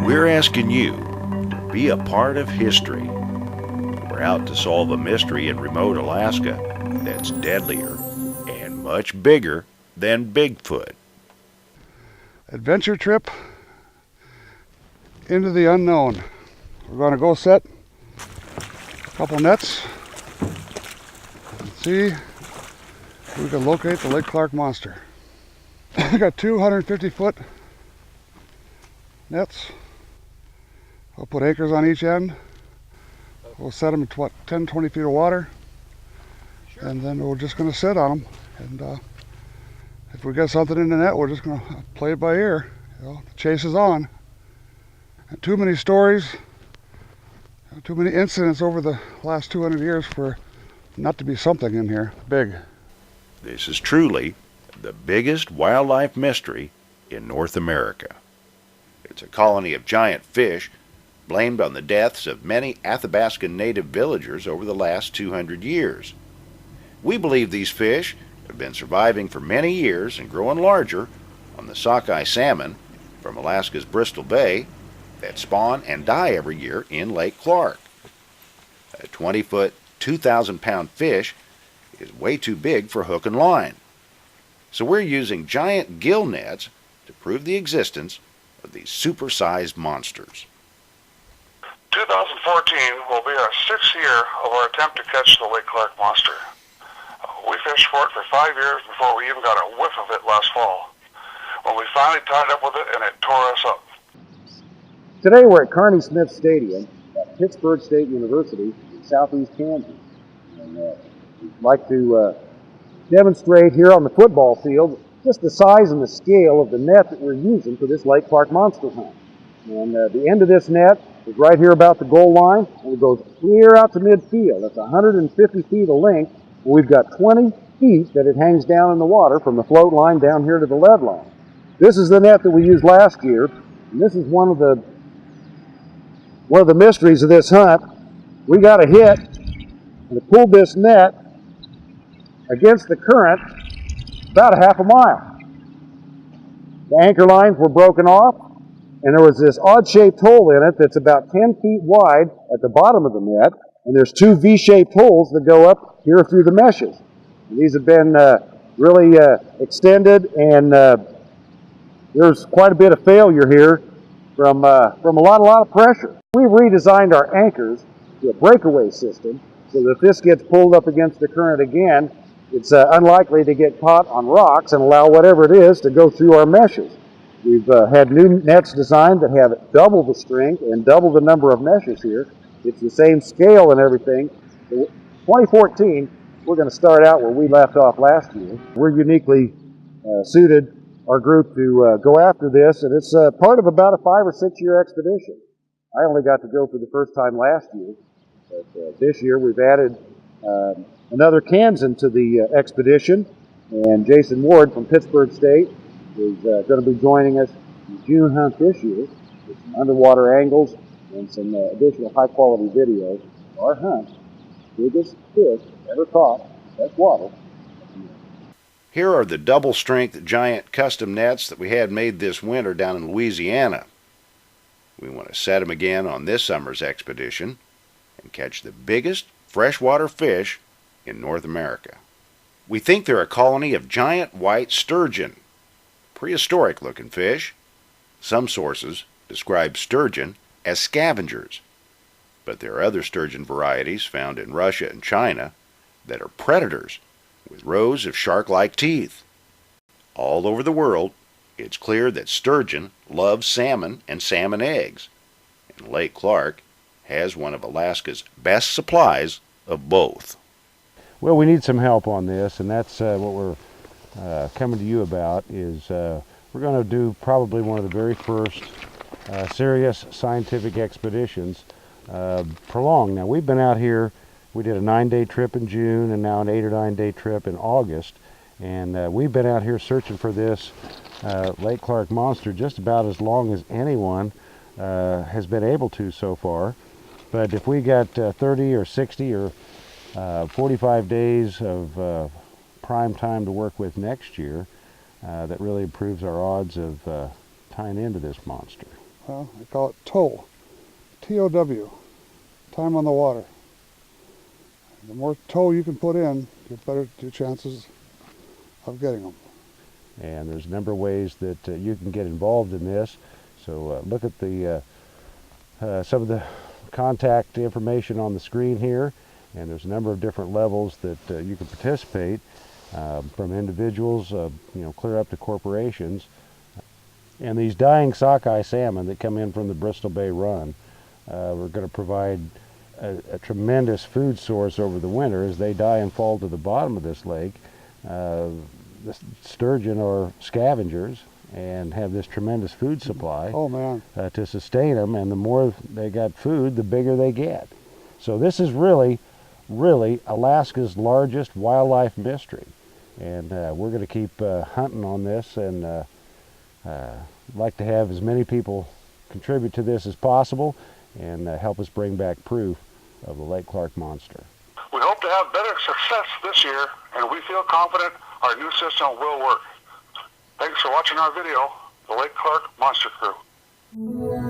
We're asking you to be a part of history. We're out to solve a mystery in remote Alaska that's deadlier and much bigger than Bigfoot. Adventure trip into the unknown. We're going to go set a couple nets and see if we can locate the Lake Clark monster. I got 250-foot nets. I'll put anchors on each end. We'll set them at 10, 20 feet of water. Sure. And then we're just going to sit on them. And if we get something in the net, we're just going to play it by ear. You know, the chase is on. And too many stories, too many incidents over the last 200 years for not to be something in here big. This is truly the biggest wildlife mystery in North America. It's a colony of giant fish blamed on the deaths of many Athabascan native villagers over the last 200 years. We believe these fish have been surviving for many years and growing larger on the sockeye salmon from Alaska's Bristol Bay that spawn and die every year in Lake Clark. A 20-foot, 2,000-pound fish is way too big for hook and line. So we're using giant gill nets to prove the existence of these supersized monsters. 2014 will be our 6th year of our attempt to catch the Lake Clark monster. We fished for it for 5 years before we even got a whiff of it last fall, when we finally tied up with it and it tore us up. Today we're at Kearney Smith Stadium at Pittsburgh State University in southeast Kansas. And we'd like to demonstrate here on the football field just the size and the scale of the net that we're using for this Lake Clark monster hunt. And the end of this net is right here about the goal line, and it goes clear out to midfield. That's 150 feet of length. We've got 20 feet that it hangs down in the water from the float line down here to the lead line. This is the net that we used last year, and this is one of the mysteries of this hunt. We got a hit and pulled this net against the current about a half a mile. The anchor lines were broken off, and there was this odd-shaped hole in it that's about 10 feet wide at the bottom of the net, and there's 2 V-shaped holes that go up here through the meshes. And these have been really extended, and there's quite a bit of failure here from a lot of pressure. We've redesigned our anchors to a breakaway system so that if this gets pulled up against the current again, it's unlikely to get caught on rocks and allow whatever it is to go through our meshes. We've had new nets designed that have double the strength and double the number of meshes here. It's the same scale and everything. So 2014, we're going to start out where we left off last year. We're uniquely suited, our group, to go after this, and it's part of about a 5 or 6 year expedition. I only got to go for the first time last year, but this year we've added another Kansan to the expedition, and Jason Ward from Pittsburgh State is going to be joining us in the June hunt this year with some underwater angles and some additional high-quality videos of our hunt. Biggest fish ever caught, that's water. Here are the double-strength giant custom nets that we had made this winter down in Louisiana. We want to set them again on this summer's expedition and catch the biggest freshwater fish in North America. We think they're a colony of giant white sturgeon, prehistoric-looking fish. Some sources describe sturgeon as scavengers, but there are other sturgeon varieties found in Russia and China that are predators with rows of shark-like teeth. All over the world, it's clear that sturgeon love salmon and salmon eggs, and Lake Clark has one of Alaska's best supplies of both. Well, we need some help on this, and that's what we're coming to you about. Is we're going to do probably one of the very first serious scientific expeditions, prolonged. Now, we've been out here, we did a 9-day trip in June and now an 8 or 9-day trip in August, and we've been out here searching for this Lake Clark monster just about as long as anyone has been able to so far. But if we got 30 or 60 or 45 days of prime time to work with next year, that really improves our odds of tying into this monster. well, I call it tow, T-O-W, time on the water. The more tow you can put in, the better your chances of getting them. And there's a number of ways that you can get involved in this. So look at the some of the contact information on the screen here, and there's a number of different levels that you can participate, from individuals, clear up to corporations. And these dying sockeye salmon that come in from the Bristol Bay Run, we're going to provide a tremendous food source over the winter as they die and fall to the bottom of this lake. The sturgeon are scavengers and have this tremendous food supply to sustain them, and the more they got food, the bigger they get. So this is really, really Alaska's largest wildlife mystery, and we're going to keep hunting on this, and like to have as many people contribute to this as possible and help us bring back proof of the Lake Clark monster. We hope to have better success this year, and we feel confident our new system will work. Thanks for watching our video, the Lake Clark Monster Crew.